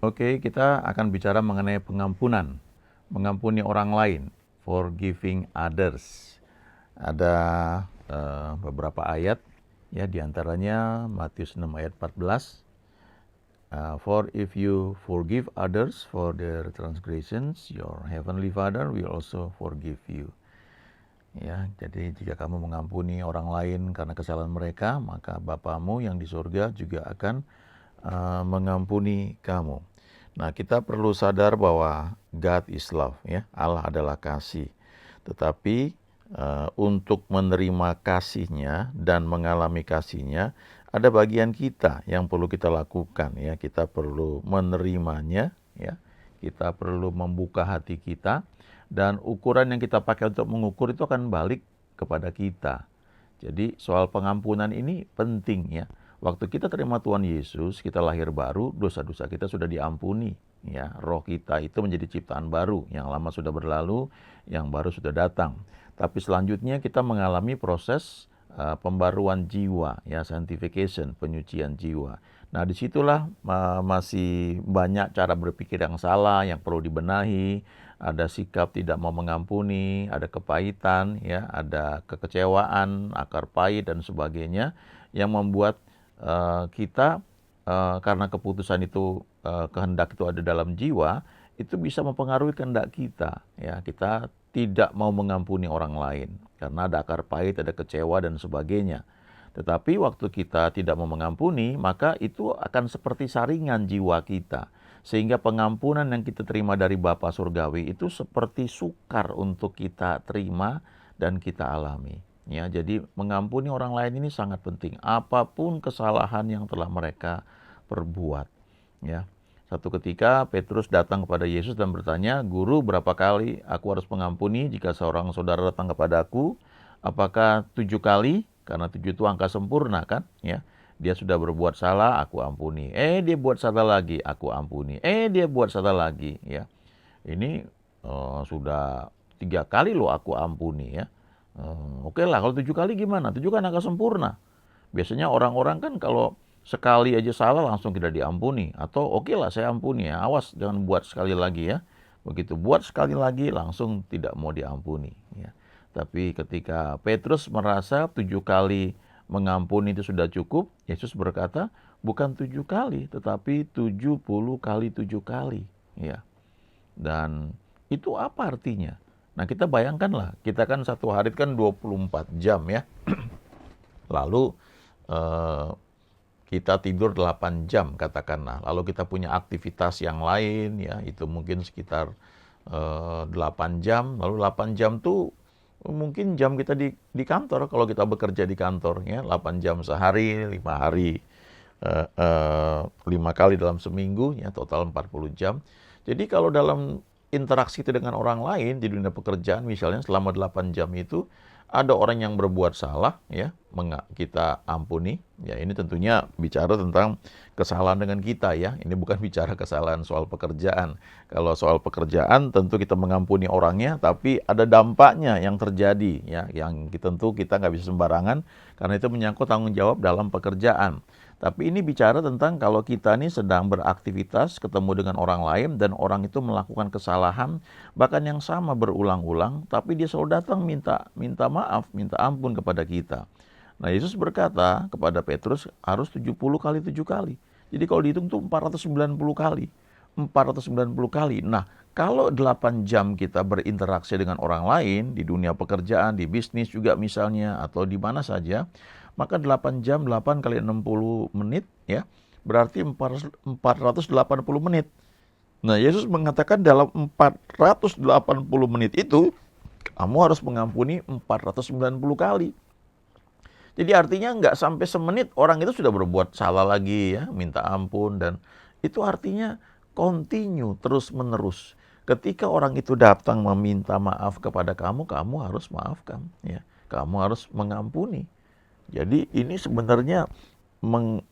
Oke, kita akan bicara mengenai pengampunan, mengampuni orang lain, forgiving others. Ada beberapa ayat, ya diantaranya Matius 6 ayat 14. For if you forgive others for their transgressions, your heavenly Father will also forgive you. Ya, jadi jika kamu mengampuni orang lain karena kesalahan mereka, maka Bapamu yang di surga juga akan mengampuni kamu. Nah, kita perlu sadar bahwa God is love, ya. Allah adalah kasih. Tetapi untuk menerima kasihnya dan mengalami kasihnya, ada bagian kita yang perlu kita lakukan, ya. Kita perlu menerimanya, ya. Kita perlu membuka hati kita, dan ukuran yang kita pakai untuk mengukur itu akan balik kepada kita. Jadi soal pengampunan ini penting, ya. Waktu kita terima Tuhan Yesus, kita lahir baru, dosa-dosa kita sudah diampuni, ya. Roh kita itu menjadi ciptaan baru, yang lama sudah berlalu, yang baru sudah datang. Tapi selanjutnya kita mengalami proses pembaruan jiwa, ya, sanctification, penyucian jiwa. Nah, disitulah masih banyak cara berpikir yang salah, yang perlu dibenahi. Ada sikap tidak mau mengampuni, ada kepahitan, ya, ada kekecewaan, akar pahit dan sebagainya, yang membuat kita karena keputusan itu, kehendak itu ada dalam jiwa, itu bisa mempengaruhi kehendak kita, ya. Kita tidak mau mengampuni orang lain karena ada akar pahit, ada kecewa dan sebagainya. Tetapi waktu kita tidak mau mengampuni, maka itu akan seperti saringan jiwa kita, sehingga pengampunan yang kita terima dari Bapa Surgawi itu seperti sukar untuk kita terima dan kita alami. Ya, jadi mengampuni orang lain ini sangat penting, apapun kesalahan yang telah mereka perbuat. Ya, satu ketika Petrus datang kepada Yesus dan bertanya, "Guru, berapa kali aku harus mengampuni jika seorang saudara datang kepadaku? Apakah 7 kali?" Karena 7 itu angka sempurna, kan? Ya, dia sudah berbuat salah, aku ampuni. Dia buat salah lagi, aku ampuni. Dia buat salah lagi, ya. Ini sudah 3 kali loh aku ampuni, ya. Oke lah, kalau 7 kali gimana? 7 kan angka sempurna. Biasanya orang-orang kan kalau sekali aja salah langsung tidak diampuni. Atau oke lah saya ampuni, ya, awas jangan buat sekali lagi, ya. Begitu buat sekali lagi langsung tidak mau diampuni, ya. Tapi ketika Petrus merasa 7 kali mengampuni itu sudah cukup, Yesus berkata, bukan 7 kali, tetapi 70 kali 7 kali, ya. Dan itu apa artinya? Nah, kita bayangkanlah, kita kan satu hari kan 24 jam, ya. Lalu kita tidur 8 jam katakanlah. Lalu kita punya aktivitas yang lain, ya, itu mungkin sekitar 8 jam. Lalu 8 jam tuh mungkin jam kita di kantor, kalau kita bekerja di kantor, ya, 8 jam sehari, 5 hari, 5 kali dalam seminggu, ya, total 40 jam. Jadi kalau dalam interaksi itu dengan orang lain di dunia pekerjaan, misalnya selama 8 jam itu ada orang yang berbuat salah, ya, kita ampuni. Ya, ini tentunya bicara tentang kesalahan dengan kita, ya. Ini bukan bicara kesalahan soal pekerjaan. Kalau soal pekerjaan tentu kita mengampuni orangnya, tapi ada dampaknya yang terjadi, ya, yang tentu kita nggak bisa sembarangan karena itu menyangkut tanggung jawab dalam pekerjaan. Tapi ini bicara tentang kalau kita ini sedang beraktivitas, ketemu dengan orang lain, dan orang itu melakukan kesalahan, bahkan yang sama berulang-ulang, tapi dia selalu datang minta maaf, minta ampun kepada kita. Nah, Yesus berkata kepada Petrus, harus 70 kali 7 kali. Jadi kalau dihitung itu 490 kali. 490 kali. Nah, kalau 8 jam kita berinteraksi dengan orang lain, di dunia pekerjaan, di bisnis juga misalnya, atau di mana saja, maka 8 jam, 8 kali 60 menit, ya, berarti 480 menit. Nah, Yesus mengatakan dalam 480 menit itu, kamu harus mengampuni 490 kali. Jadi artinya nggak sampai semenit orang itu sudah berbuat salah lagi, ya, minta ampun, dan itu artinya continue, terus menerus. Ketika orang itu datang meminta maaf kepada kamu, kamu harus maafkan, ya. Kamu harus mengampuni. Jadi ini sebenarnya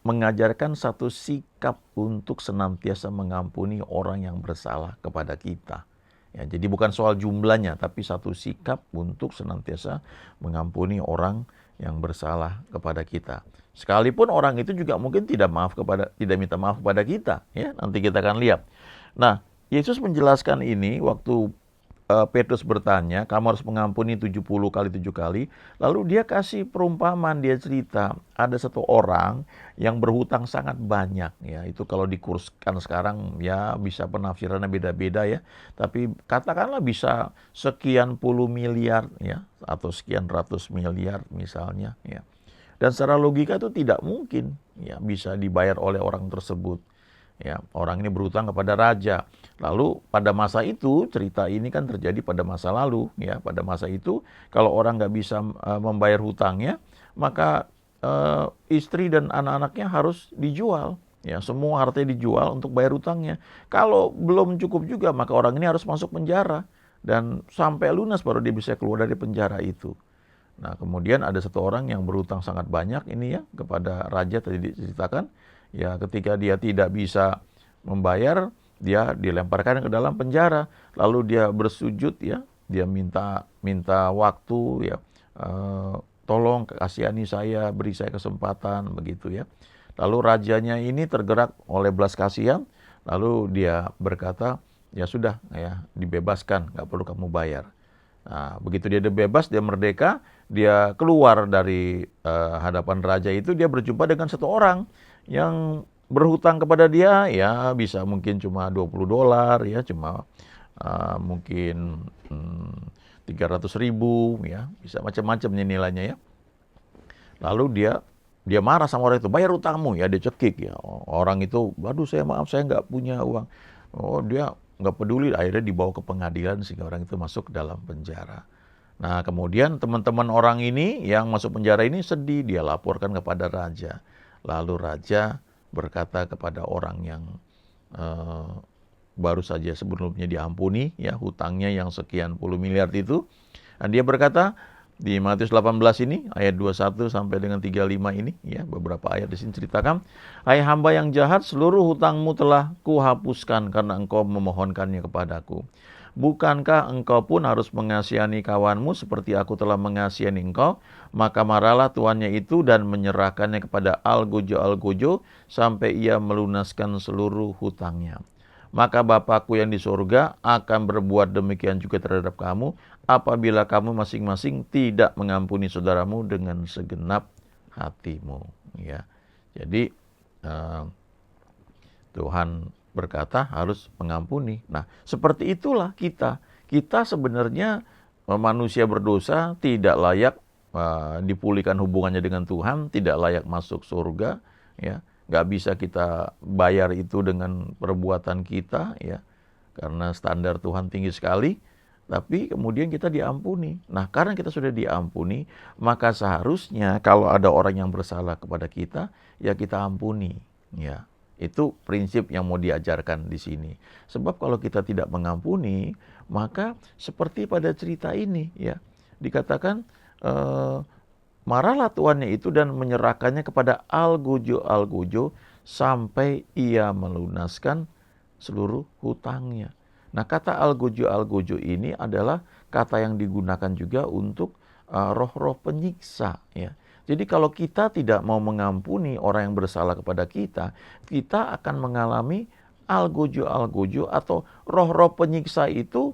mengajarkan satu sikap untuk senantiasa mengampuni orang yang bersalah kepada kita. Ya, jadi bukan soal jumlahnya, tapi satu sikap untuk senantiasa mengampuni orang yang bersalah kepada kita. Sekalipun orang itu juga mungkin tidak minta maaf kepada kita, ya. Nanti kita akan lihat. Nah, Yesus menjelaskan ini waktu Petrus bertanya, kamu harus mengampuni 70 kali 7 kali. Lalu dia kasih perumpamaan, dia cerita, ada satu orang yang berhutang sangat banyak. Ya, itu kalau dikurskan sekarang ya bisa penafsirannya beda-beda ya. Tapi katakanlah bisa sekian puluh miliar ya, atau sekian ratus miliar misalnya ya. Dan secara logika itu tidak mungkin ya bisa dibayar oleh orang tersebut. Ya, orang ini berhutang kepada raja. Lalu pada masa itu, cerita ini kan terjadi pada masa lalu. Ya, pada masa itu, kalau orang nggak bisa membayar hutangnya, maka istri dan anak-anaknya harus dijual. Ya, semua hartanya dijual untuk bayar hutangnya. Kalau belum cukup juga, maka orang ini harus masuk penjara. Dan sampai lunas baru dia bisa keluar dari penjara itu. Nah, kemudian ada satu orang yang berhutang sangat banyak ini ya, kepada raja tadi diceritakan. Ya, ketika dia tidak bisa membayar, dia dilemparkan ke dalam penjara. Lalu dia bersujud ya, dia minta waktu ya, tolong kasihani saya, beri saya kesempatan begitu ya. Lalu rajanya ini tergerak oleh belas kasihan, lalu dia berkata, ya sudah ya, dibebaskan, nggak perlu kamu bayar. Nah, begitu dia bebas, dia merdeka, dia keluar dari hadapan raja itu, dia berjumpa dengan satu orang yang berhutang kepada dia, ya bisa mungkin cuma $20 ya, cuma mungkin 300.000 ya, bisa macam-macam nilainya ya. Lalu dia marah sama orang itu, bayar utangmu ya, dia cekik ya. Orang itu, aduh maaf saya nggak punya uang. Oh, dia nggak peduli, akhirnya dibawa ke pengadilan sehingga orang itu masuk ke dalam penjara. Nah, kemudian teman-teman orang ini yang masuk penjara ini sedih, dia laporkan kepada raja. Lalu raja berkata kepada orang yang baru saja sebelumnya diampuni, ya hutangnya yang sekian puluh miliar itu. Dan dia berkata, di Matius 18 ini, ayat 21 sampai dengan 35 ini, ya beberapa ayat di sini ceritakan, hai hamba yang jahat, seluruh hutangmu telah kuhapuskan karena engkau memohonkannya kepadaku. Bukankah engkau pun harus mengasihani kawanmu seperti aku telah mengasihani engkau? Maka marahlah tuannya itu dan menyerahkannya kepada algojo-algojo sampai ia melunaskan seluruh hutangnya. Maka Bapakku yang di surga akan berbuat demikian juga terhadap kamu apabila kamu masing-masing tidak mengampuni saudaramu dengan segenap hatimu. Ya, jadi Tuhan berkata harus mengampuni. Nah, seperti itulah kita. Kita sebenarnya manusia berdosa, tidak layak dipulihkan hubungannya dengan Tuhan, tidak layak masuk surga. Ya, nggak bisa kita bayar itu dengan perbuatan kita, ya, karena standar Tuhan tinggi sekali. Tapi kemudian kita diampuni. Nah, karena kita sudah diampuni, maka seharusnya kalau ada orang yang bersalah kepada kita, ya kita ampuni. Ya, itu prinsip yang mau diajarkan di sini. Sebab kalau kita tidak mengampuni, maka seperti pada cerita ini, ya, dikatakan marahlah tuannya itu dan menyerahkannya kepada algojo-algojo sampai ia melunaskan seluruh hutangnya. Nah, kata algojo-algojo ini adalah kata yang digunakan juga untuk roh-roh penyiksa. Ya. Jadi kalau kita tidak mau mengampuni orang yang bersalah kepada kita, kita akan mengalami algojo-algojo atau roh-roh penyiksa itu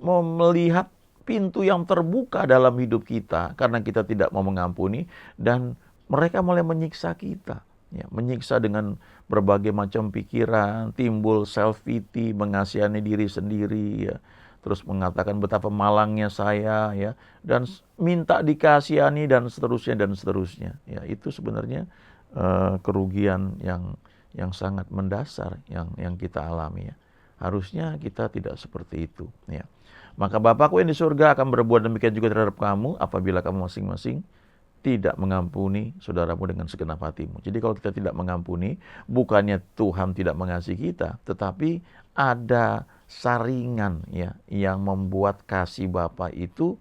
melihat pintu yang terbuka dalam hidup kita karena kita tidak mau mengampuni, dan mereka mulai menyiksa kita. Ya, menyiksa dengan berbagai macam pikiran, timbul self-pity, mengasihani diri sendiri, ya. Terus mengatakan betapa malangnya saya, ya, dan minta dikasihani dan seterusnya dan seterusnya. Ya, itu sebenarnya kerugian yang sangat mendasar yang kita alami, ya. Harusnya kita tidak seperti itu, ya. Maka Bapakku yang di surga akan berbuat demikian juga terhadap kamu apabila kamu masing-masing tidak mengampuni saudaramu dengan segenap hatimu. Jadi kalau kita tidak mengampuni, bukannya Tuhan tidak mengasihi kita, tetapi ada saringan, ya, yang membuat kasih Bapa itu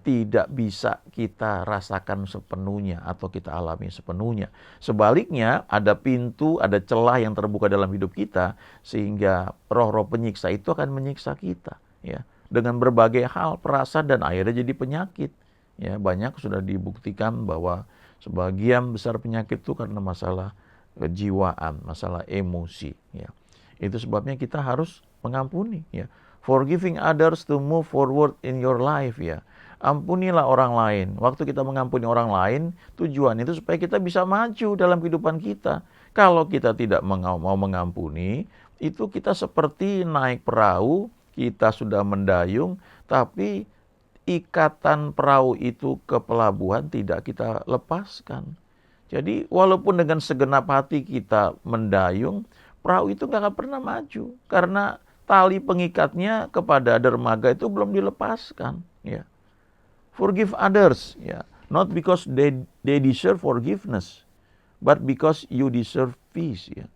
tidak bisa kita rasakan sepenuhnya atau kita alami sepenuhnya. Sebaliknya, ada pintu, ada celah yang terbuka dalam hidup kita sehingga roh-roh penyiksa itu akan menyiksa kita, ya, dengan berbagai hal, perasaan, dan akhirnya jadi penyakit. Ya, banyak sudah dibuktikan bahwa sebagian besar penyakit itu karena masalah kejiwaan, masalah emosi. Ya, itu sebabnya kita harus mengampuni. Ya, forgiving others to move forward in your life. Ya, ampunilah orang lain. Waktu kita mengampuni orang lain, tujuan itu supaya kita bisa maju dalam kehidupan kita. Kalau kita tidak mau mengampuni, itu kita seperti naik perahu, kita sudah mendayung, tapi ikatan perahu itu ke pelabuhan tidak kita lepaskan. Jadi walaupun dengan segenap hati kita mendayung, perahu itu nggak akan pernah maju. Karena tali pengikatnya kepada dermaga itu belum dilepaskan. Ya. Forgive others, ya. Not because they deserve forgiveness, but because you deserve peace. Ya.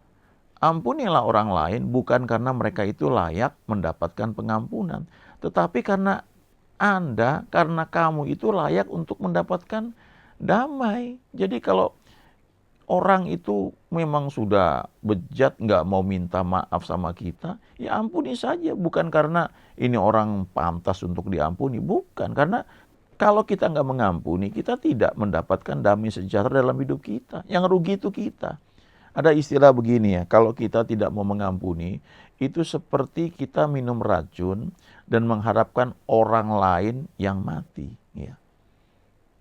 Ampunilah orang lain bukan karena mereka itu layak mendapatkan pengampunan, tetapi karena Anda, karena kamu itu layak untuk mendapatkan damai. Jadi kalau orang itu memang sudah bejat, nggak mau minta maaf sama kita, ya ampuni saja. Bukan karena ini orang pantas untuk diampuni, bukan. Karena kalau kita nggak mengampuni, kita tidak mendapatkan damai sejahtera dalam hidup kita. Yang rugi itu kita. Ada istilah begini ya, kalau kita tidak mau mengampuni, itu seperti kita minum racun dan mengharapkan orang lain yang mati. Ya.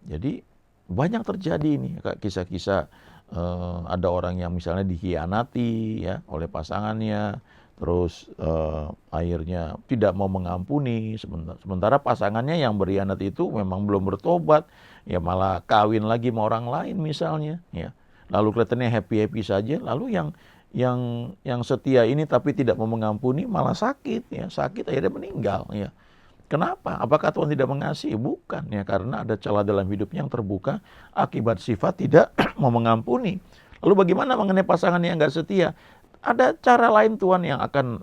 Jadi banyak terjadi ini, kisah-kisah ada orang yang misalnya dikhianati ya oleh pasangannya, terus akhirnya tidak mau mengampuni, sementara pasangannya yang berkhianat itu memang belum bertobat, ya malah kawin lagi sama orang lain misalnya, ya. Lalu kelihatannya happy-happy saja, lalu yang setia ini tapi tidak mau mengampuni malah sakit, ya sakit akhirnya meninggal, ya. Kenapa? Apakah Tuhan tidak mengasihi? Bukan, ya karena ada celah dalam hidupnya yang terbuka akibat sifat tidak mau mengampuni. Lalu bagaimana mengenai pasangan yang nggak setia? Ada cara lain Tuhan yang akan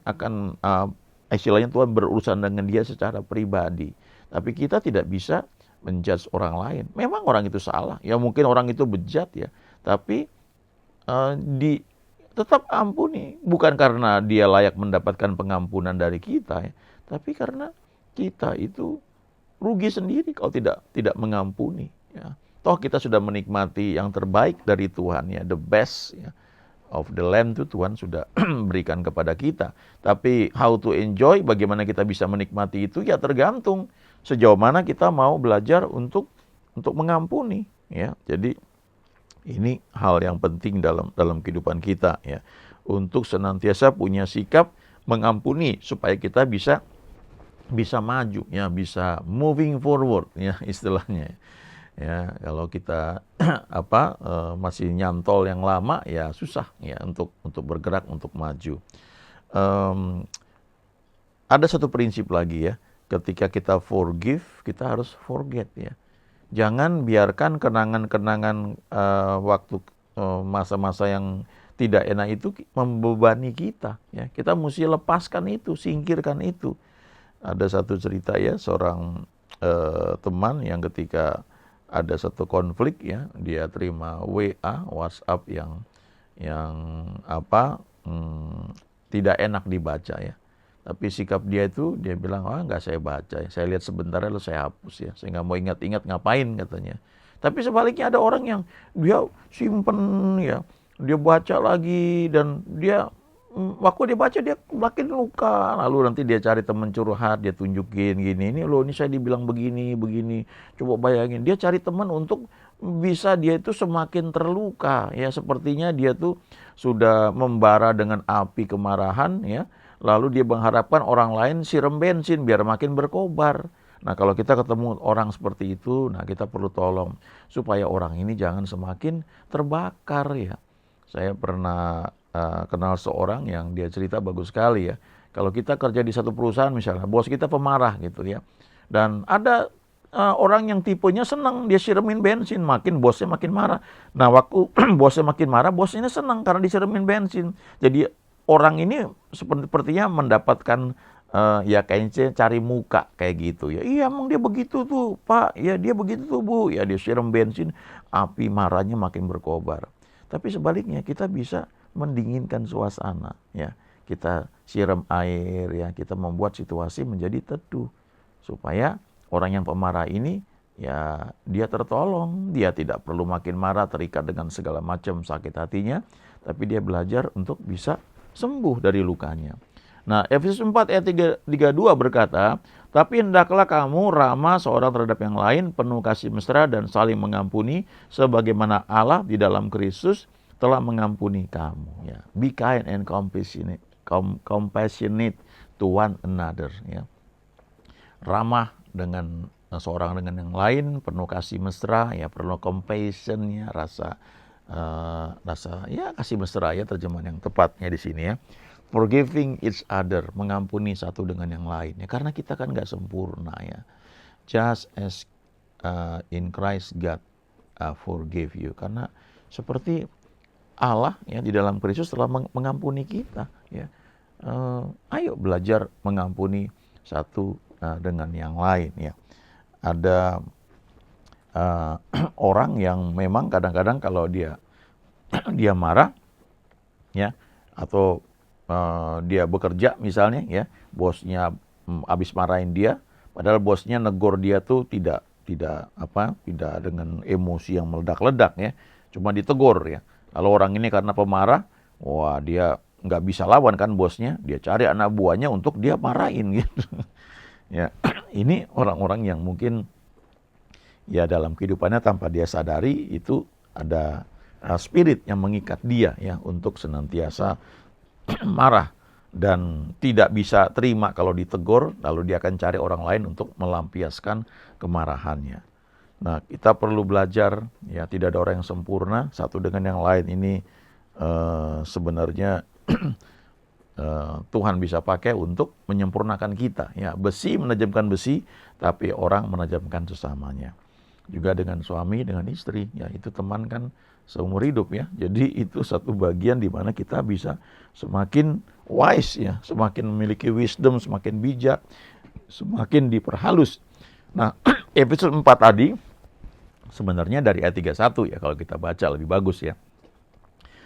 istilahnya Tuhan berurusan dengan dia secara pribadi. Tapi kita tidak bisa menjudge orang lain. Memang orang itu salah, ya mungkin orang itu bejat ya. Tapi tetap ampuni, bukan karena dia layak mendapatkan pengampunan dari kita ya, tapi karena kita itu rugi sendiri kalau tidak mengampuni ya. Toh kita sudah menikmati yang terbaik dari Tuhan ya, the best ya, of the land itu Tuhan sudah berikan kepada kita. Tapi how to enjoy, bagaimana kita bisa menikmati itu ya tergantung sejauh mana kita mau belajar untuk mengampuni ya. Jadi ini hal yang penting dalam kehidupan kita ya, untuk senantiasa punya sikap mengampuni supaya kita bisa maju ya, bisa moving forward ya istilahnya. Ya, kalau kita masih nyantol yang lama ya susah ya untuk bergerak, untuk maju. Ada satu prinsip lagi ya, ketika kita forgive, kita harus forget ya. Jangan biarkan kenangan-kenangan waktu masa-masa yang tidak enak itu membebani kita. Ya. Kita mesti lepaskan itu, singkirkan itu. Ada satu cerita ya, seorang teman yang ketika ada satu konflik ya, dia terima WA, WhatsApp yang tidak enak dibaca ya. Tapi sikap dia itu, dia bilang, nggak saya baca, saya lihat sebentar lalu saya hapus ya, saya nggak mau ingat-ingat ngapain katanya. Tapi sebaliknya ada orang yang dia simpen ya, dia baca lagi dan dia waktu dia baca dia makin luka, lalu nanti dia cari teman curhat, dia tunjukin gini, ini loh ini saya dibilang begini, coba bayangin, dia cari teman untuk bisa dia itu semakin terluka ya, sepertinya dia tuh sudah membara dengan api kemarahan ya. Lalu dia mengharapkan orang lain siram bensin biar makin berkobar. Nah kalau kita ketemu orang seperti itu, nah kita perlu tolong supaya orang ini jangan semakin terbakar ya. Saya pernah kenal seorang yang dia cerita bagus sekali ya. Kalau kita kerja di satu perusahaan misalnya, bos kita pemarah gitu ya. Dan ada orang yang tipenya senang, dia siramin bensin, makin bosnya makin marah. Nah waktu bosnya makin marah, bosnya senang karena disiramin bensin. Jadi orang ini sepertinya mendapatkan ya kayaknya cari muka kayak gitu ya. Iya emang dia begitu tuh Pak, ya dia begitu tuh Bu. Ya dia siram bensin, api marahnya makin berkobar. Tapi sebaliknya kita bisa mendinginkan suasana ya. Kita siram air ya, kita membuat situasi menjadi teduh supaya orang yang pemarah ini ya dia tertolong, dia tidak perlu makin marah, terikat dengan segala macam sakit hatinya, tapi dia belajar untuk bisa sembuh dari lukanya. Nah, Efesus 4 ayat 32 berkata, tapi hendaklah kamu ramah seorang terhadap yang lain, penuh kasih mesra dan saling mengampuni, sebagaimana Allah di dalam Kristus telah mengampuni kamu. Ya. Be kind and compassionate to one another. Ya. Ramah dengan seorang dengan yang lain, penuh kasih mesra, ya penuh compassion, ya rasa ya kasih mesra, ya terjemahan yang tepatnya di sini ya. Forgiving each other, mengampuni satu dengan yang lain. Ya, karena kita kan nggak sempurna ya. Just as in Christ God forgive you. Karena seperti Allah ya di dalam Kristus telah mengampuni kita. Ya. Ayo belajar mengampuni satu dengan yang lain. Ya. Ada orang yang memang kadang-kadang kalau dia marah, ya, atau dia bekerja misalnya ya, bosnya habis marahin dia, padahal bosnya negor dia tuh tidak dengan emosi yang meledak-ledak ya, cuma ditegur ya. Kalau orang ini karena pemarah, wah dia nggak bisa lawan kan bosnya, dia cari anak buahnya untuk dia marahin gitu. Ya, ini orang-orang yang mungkin ya dalam kehidupannya tanpa dia sadari itu ada spirit yang mengikat dia ya untuk senantiasa marah dan tidak bisa terima kalau ditegur, lalu dia akan cari orang lain untuk melampiaskan kemarahannya. Nah, kita perlu belajar ya, tidak ada orang yang sempurna satu dengan yang lain. Ini sebenarnya Tuhan bisa pakai untuk menyempurnakan kita ya. Besi menajamkan besi, tapi orang menajamkan sesamanya. Juga dengan suami, dengan istri ya, itu teman kan seumur hidup ya. Jadi itu satu bagian di mana kita bisa semakin wise ya, semakin memiliki wisdom, semakin bijak, semakin diperhalus. Nah, episode 4 tadi sebenarnya dari ayat 31 ya, kalau kita baca lebih bagus ya.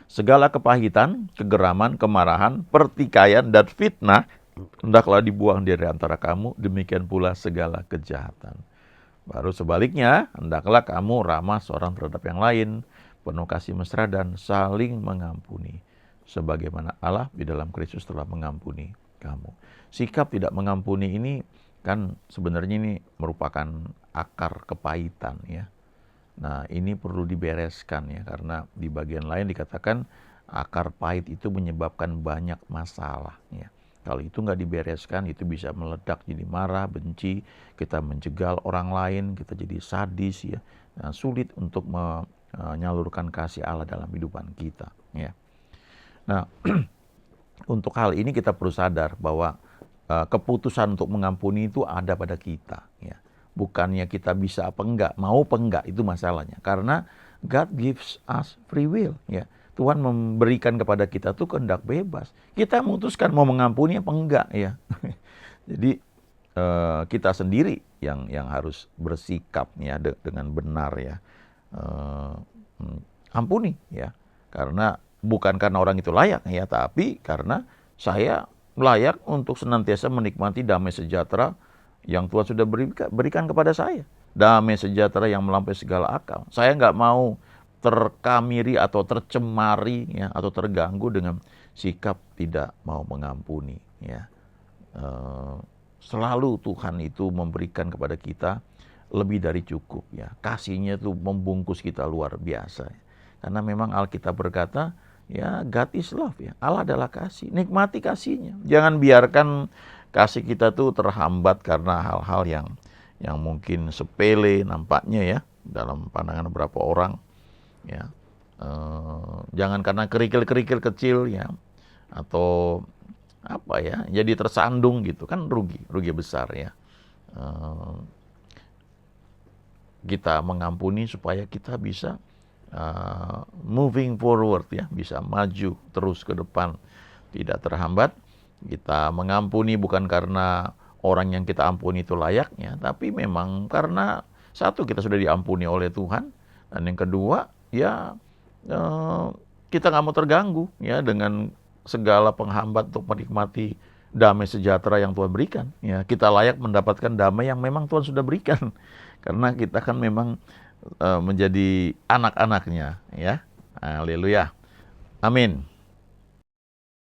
Segala kepahitan, kegeraman, kemarahan, pertikaian, dan fitnah hendaklah dibuang dari antara kamu, demikian pula segala kejahatan. Baru sebaliknya, hendaklah kamu ramah seorang terhadap yang lain, penuh kasih mesra dan saling mengampuni, sebagaimana Allah di dalam Kristus telah mengampuni kamu. Sikap tidak mengampuni ini kan sebenarnya ini merupakan akar kepahitan ya. Nah, ini perlu dibereskan ya, karena di bagian lain dikatakan akar pahit itu menyebabkan banyak masalah ya. Kalau itu nggak dibereskan, itu bisa meledak jadi marah, benci, kita menjegal orang lain, kita jadi sadis ya. Nah, sulit untuk menyalurkan kasih Allah dalam kehidupan kita ya. Nah, untuk hal ini kita perlu sadar bahwa keputusan untuk mengampuni itu ada pada kita ya. Bukannya kita bisa apa enggak, mau apa enggak, itu masalahnya. Karena God gives us free will ya. Tuhan memberikan kepada kita tuh kehendak bebas. Kita memutuskan mau mengampuni apa enggak ya. Jadi kita sendiri yang harus bersikap ya dengan benar ya. Ampuni ya. Karena bukan karena orang itu layak ya, tapi karena saya layak untuk senantiasa menikmati damai sejahtera yang Tuhan sudah berikan kepada saya. Damai sejahtera yang melampaui segala akal. Saya nggak mau terkamiri atau tercemari ya, atau terganggu dengan sikap tidak mau mengampuni ya. Selalu Tuhan itu memberikan kepada kita lebih dari cukup ya. Kasihnya itu membungkus kita luar biasa. Karena memang Alkitab berkata ya, God is love ya. Allah adalah kasih. Nikmati kasihnya. Jangan biarkan kasih kita tuh terhambat karena hal-hal yang mungkin sepele nampaknya ya dalam pandangan beberapa orang. Ya, jangan karena kerikil-kerikil kecil ya, atau apa ya, jadi tersandung gitu kan, rugi besar ya. Kita mengampuni supaya kita bisa moving forward ya, bisa maju terus ke depan, tidak terhambat. Kita mengampuni bukan karena orang yang kita ampuni itu layaknya, tapi memang karena satu, kita sudah diampuni oleh Tuhan, dan yang kedua ya kita nggak mau terganggu ya dengan segala penghambat untuk menikmati damai sejahtera yang Tuhan berikan ya. Kita layak mendapatkan damai yang memang Tuhan sudah berikan karena kita kan memang menjadi anak-anaknya, ya. Haleluya. Amin.